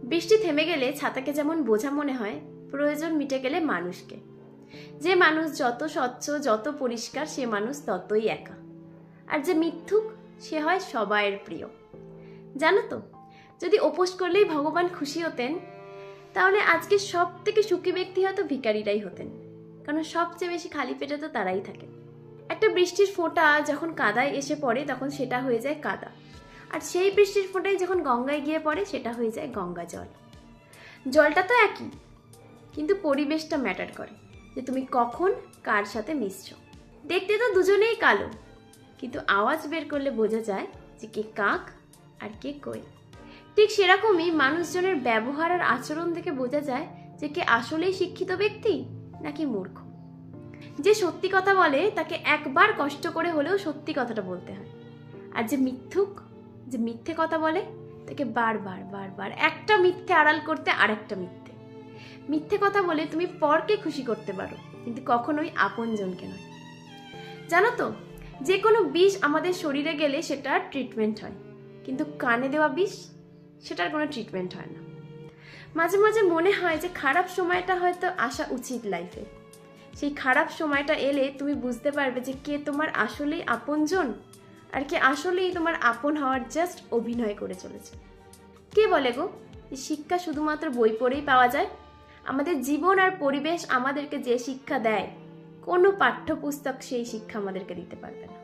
বৃষ্টি থেমে গেলে ছাতাকে যেমন বোঝা মনে হয়, প্রয়োজন মিটে গেলে মানুষকে। যে মানুষ যত স্বচ্ছ, যত পরিষ্কার, সে মানুষ ততই একা। আর যে মিথ্যুক, সে হয় সবাইয়ের প্রিয়। জানো তো, যদি উপোস করলেই ভগবান খুশি হতেন, তাহলে আজকে সব থেকে সুখী ব্যক্তি হয়তো ভিখারিরাই হতেন। কারণ সবচেয়ে বেশি খালি পেটে তো তারাই থাকে। একটা বৃষ্টির ফোঁটা যখন কাদায় এসে পড়ে, তখন সেটা হয়ে যায় কাদা। আর সেই বৃষ্টির ফোঁটাই যখন গঙ্গায় গিয়ে পড়ে, সেটা হয়ে যায় গঙ্গা জল। জলটা তো একই, কিন্তু পরিবেশটা ম্যাটার করে, যে তুমি কখন কার সাথে মিশছো। দেখতে তো দুজনেই কালো, কিন্তু আওয়াজ বের করলে বোঝা যায় যে কে কাক আর কে কই। ঠিক সেরকমই মানুষজনের ব্যবহার আর আচরণ দেখে বোঝা যায় যে কে আসলেই শিক্ষিত ব্যক্তি নাকি মূর্খ। যে সত্যি কথা বলে তাকে একবার কষ্ট করে হলেও সত্যি কথাটা বলতে হয়। আর যে মিথ্যুক, যে মিথ্যে কথা বলে, তাকে বারবার বারবার একটা মিথ্যে আড়াল করতে আরেকটা মিথ্যে। মিথ্যে কথা বলে তুমি পরকে খুশি করতে পারো, কিন্তু কখনোই আপনজনকে নয়। জানো তো, যে কোনো বিষ আমাদের শরীরে গেলে সেটার ট্রিটমেন্ট হয়, কিন্তু কানে দেওয়া বিষ, সেটার কোনো ট্রিটমেন্ট হয় না। মাঝে মাঝে মনে হয় যে খারাপ সময়টা হয়তো আসা উচিত লাইফে। সেই খারাপ সময়টা এলে তুমি বুঝতে পারবে যে কে তোমার আসলেই আপনজন, আর কে আসলেই তোমার আপন হওয়ার জাস্ট অভিনয় করে চলেছে। কে বলে গো যে শিক্ষা শুধুমাত্র বই পড়েই পাওয়া যায়? আমাদের জীবন আর পরিবেশ আমাদেরকে যে শিক্ষা দেয়, কোনো পাঠ্যপুস্তক সেই শিক্ষা আমাদেরকে দিতে পারবে না।